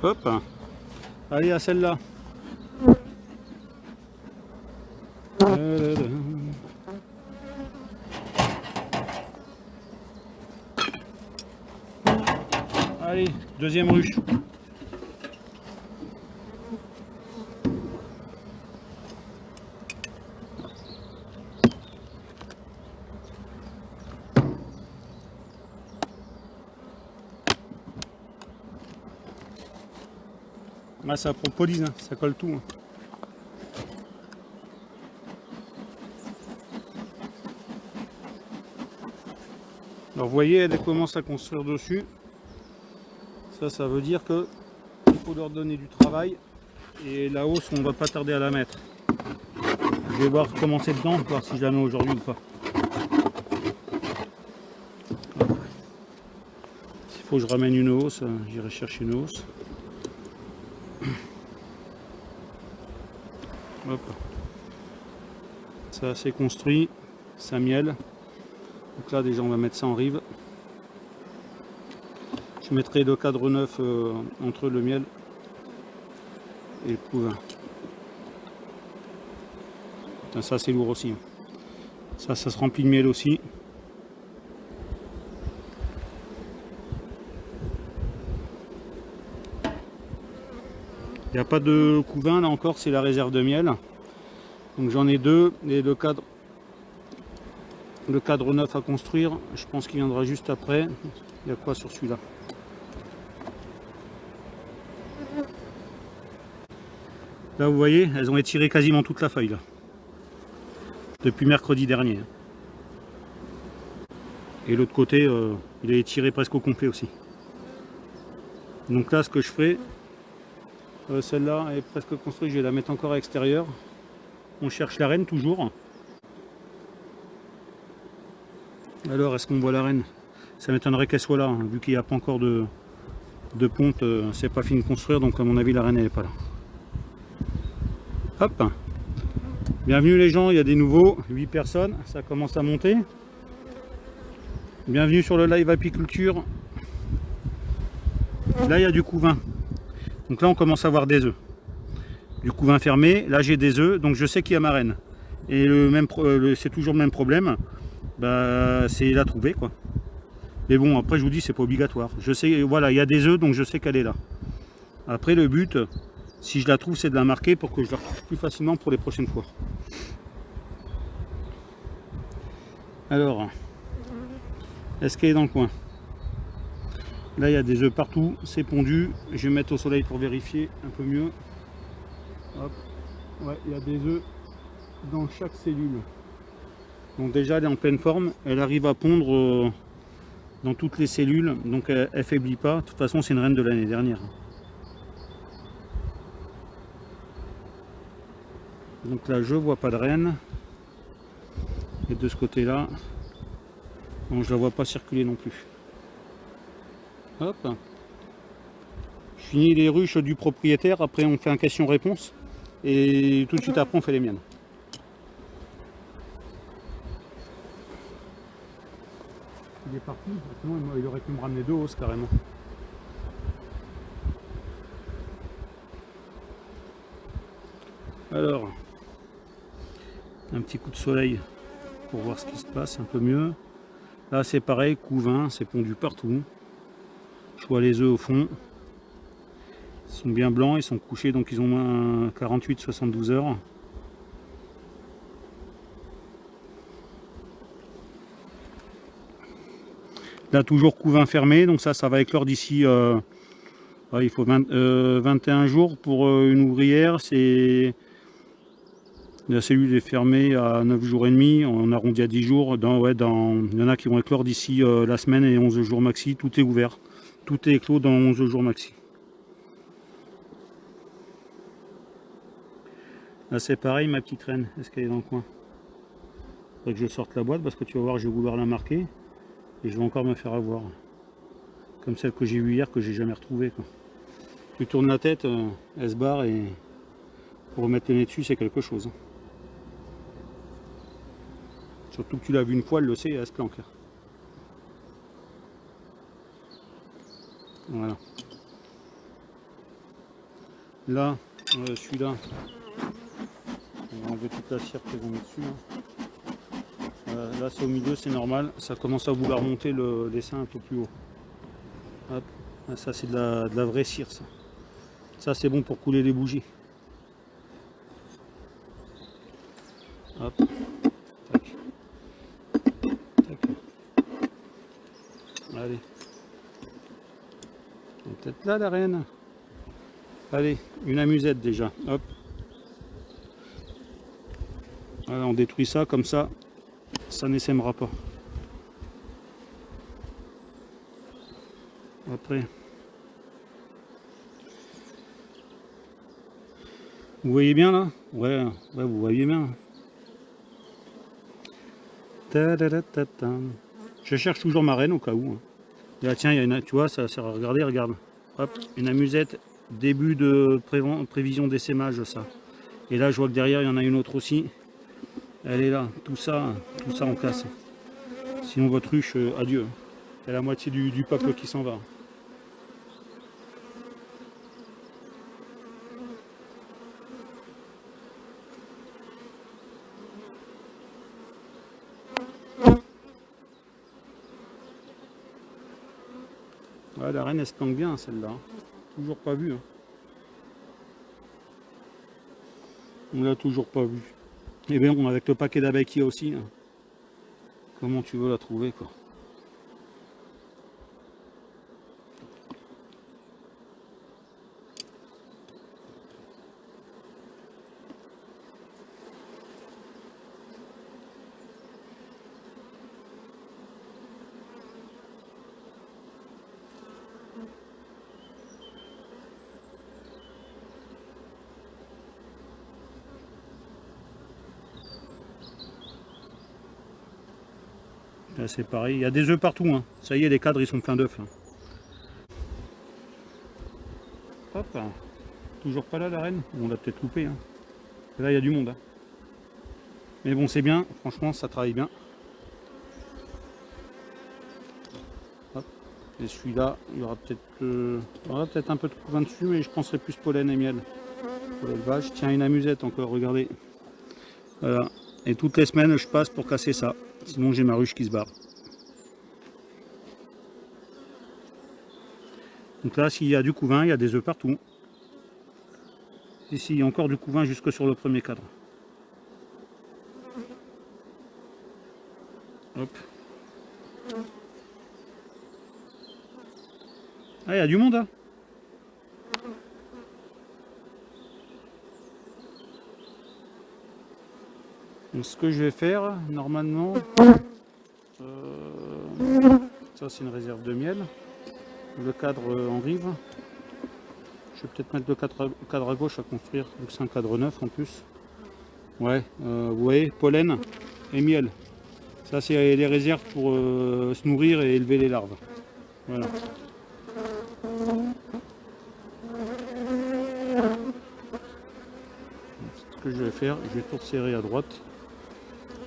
Hop. Allez à celle-là. Allez, deuxième ruche. Ah, ça propolis, hein, ça colle tout. Hein. Alors vous voyez, elle commence à construire dessus. Ça veut dire que il faut leur donner du travail. Et la hausse, on va pas tarder à la mettre. Je vais voir comment c'est dedans, voir si je la mets aujourd'hui ou pas. S'il faut que je ramène une hausse, j'irai chercher une hausse. Hop. Ça c'est construit, ça miel. Donc là déjà on va mettre ça en rive. Je mettrai le cadre neuf entre le miel et le couvain. Ça c'est lourd aussi. Ça se remplit de miel aussi. Il n'y a pas de couvain là encore, c'est la réserve de miel. Donc j'en ai deux et le cadre neuf à construire, je pense qu'il viendra juste après. Il y a quoi sur celui-là? Là vous voyez, elles ont étiré quasiment toute la feuille là. Depuis mercredi dernier. Et l'autre côté, il est étiré presque au complet aussi. Donc là ce que je ferai, celle-là est presque construite, je vais la mettre encore à l'extérieur. On cherche la reine toujours. Alors est-ce qu'on voit la reine? Ça m'étonnerait qu'elle soit là, hein, vu qu'il n'y a pas encore de ponte, c'est pas fini de construire, donc à mon avis la reine elle n'est pas là. Hop. Bienvenue les gens, il y a des nouveaux, 8 personnes, ça commence à monter. Bienvenue sur le live apiculture. Là il y a du couvain. Donc là on commence à avoir des œufs. Du couvain fermé, là j'ai des œufs, donc je sais qu'il y a ma reine. Et c'est toujours le même problème, bah, c'est la trouver quoi. Mais bon après je vous dis c'est pas obligatoire. Je sais, voilà, il y a des œufs donc je sais qu'elle est là. Après le but, si je la trouve, c'est de la marquer pour que je la retrouve plus facilement pour les prochaines fois. Alors, est-ce qu'elle est dans le coin? Là il y a des œufs partout, c'est pondu. Je vais mettre au soleil pour vérifier un peu mieux. Hop. Ouais, il y a des œufs dans chaque cellule. Donc déjà elle est en pleine forme, elle arrive à pondre dans toutes les cellules, donc elle ne faiblit pas. De toute façon c'est une reine de l'année dernière. Donc là je vois pas de reine. Et de ce côté là, bon, je la vois pas circuler non plus. Hop. Je finis les ruches du propriétaire, après on fait un question-réponse. Et tout de suite après on fait les miennes. Il est parti, sinon il aurait pu me ramener deux hausses carrément. Alors, un petit coup de soleil pour voir ce qui se passe un peu mieux. Là c'est pareil, couvain, c'est pondu partout. Je vois les œufs au fond. Ils sont bien blancs, ils sont couchés donc ils ont moins 48-72 heures. Là toujours couvain fermé, donc ça va éclore d'ici il faut 21 jours pour une ouvrière. La cellule est fermée à 9 jours et demi, on arrondit à 10 jours. Il y en a qui vont éclore d'ici la semaine et 11 jours maxi, tout est ouvert. Tout est éclos dans 11 jours maxi. Là c'est pareil ma petite reine, est-ce qu'elle est dans le coin? Il faudrait que je sorte la boîte parce que tu vas voir je vais vouloir la marquer. Et je vais encore me faire avoir. Comme celle que j'ai eue hier que j'ai jamais retrouvée. Tu tournes la tête, elle se barre et pour remettre le nez dessus c'est quelque chose. Surtout que tu l'as vu une fois, elle le sait et elle se planque. Voilà. Là, celui-là, on va enlever toute la cire qui est dessus. Là, c'est au milieu, c'est normal. Ça commence à vouloir monter le dessin un peu plus haut. Hop. Ça, c'est de la vraie cire, ça. Ça, c'est bon pour couler les bougies. Hop. Tac. Tac. Allez. Peut-être là, la reine. Allez, une amusette déjà. Hop. Voilà, on détruit ça comme ça n'essaimera pas. Après, vous voyez bien là? Ouais, vous voyez bien. Je cherche toujours ma reine au cas où. Là, tiens, il y a une, tu vois, ça sert à regarder, regarde. Hop, une amusette, début de prévision d'essaimage, ça. Et là, je vois que derrière, il y en a une autre aussi. Elle est là, tout ça on casse. Sinon, votre ruche, adieu. C'est la moitié du peuple qui s'en va. Ouais, la reine, elle se planque bien, celle-là. Toujours pas vue. Hein. On l'a toujours pas vue. Et bien, avec le paquet d'abeilles qu'il y a aussi, hein. Comment tu veux la trouver, quoi? C'est pareil, il y a des œufs partout, hein. Ça y est, les cadres ils sont pleins d'œufs. Hop, toujours pas là la reine, on l'a peut-être loupé. Hein. Là il y a du monde. Hein. Mais bon, c'est bien, franchement ça travaille bien. Hop. Et celui-là, il y aura peut-être un peu de couvain dessus, mais je penserai plus pollen et miel pour l'élevage. Tiens, une amusette encore, regardez. Voilà. Et toutes les semaines je passe pour casser ça. Sinon j'ai ma ruche qui se barre. Donc là, s'il y a du couvain, il y a des œufs partout. Ici, il y a encore du couvain jusque sur le premier cadre. Hop. Ah, il y a du monde, hein. Donc, ce que je vais faire, normalement, ça c'est une réserve de miel. Le cadre en rive. Je vais peut-être mettre le cadre à gauche à construire, vu que c'est un cadre neuf en plus. Ouais, vous voyez, pollen et miel. Ça c'est les réserves pour se nourrir et élever les larves. Voilà. Ce que je vais faire, je vais tout resserrer à droite.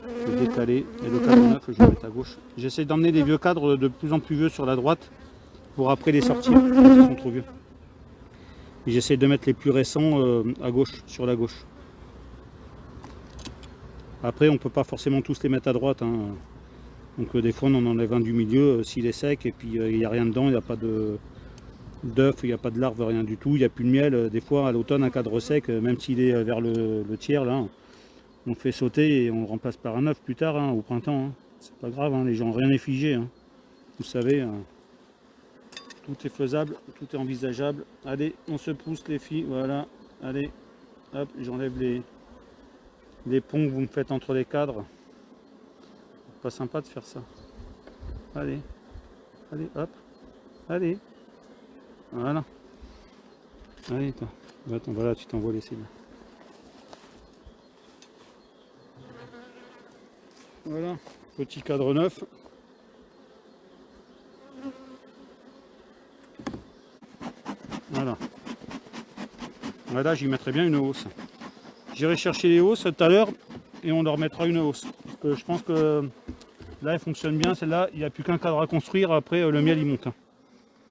Je vais décaler et le cadre neuf je vais mettre à gauche. J'essaie d'emmener des vieux cadres de plus en plus vieux sur la droite pour après les sortir, parce qu'ils sont trop vieux. Et j'essaie de mettre les plus récents à gauche, sur la gauche. Après on peut pas forcément tous les mettre à droite. Hein. Donc des fois on en enlève un du milieu s'il est sec et puis il n'y a rien dedans, il n'y a pas d'œuf, il n'y a pas de larves, rien du tout, il n'y a plus de miel. Des fois à l'automne un cadre sec, même s'il est vers le tiers là, on le fait sauter et on le remplace par un œuf plus tard, hein, au printemps. Hein. C'est pas grave, hein, les gens, rien n'est figé. Hein. Vous savez, tout est faisable, tout est envisageable. Allez, on se pousse les filles, voilà. Allez, hop, j'enlève les ponts que vous me faites entre les cadres. Pas sympa de faire ça. Allez, allez, hop, allez. Voilà. Allez, attends, voilà, tu t'envoies les cibles. Voilà, petit cadre neuf. Voilà. Voilà, j'y mettrai bien une hausse. J'irai chercher les hausses tout à l'heure et on leur mettra une hausse. Parce que je pense que là, elle fonctionne bien. Celle-là, il n'y a plus qu'un cadre à construire. Après, le miel, il monte.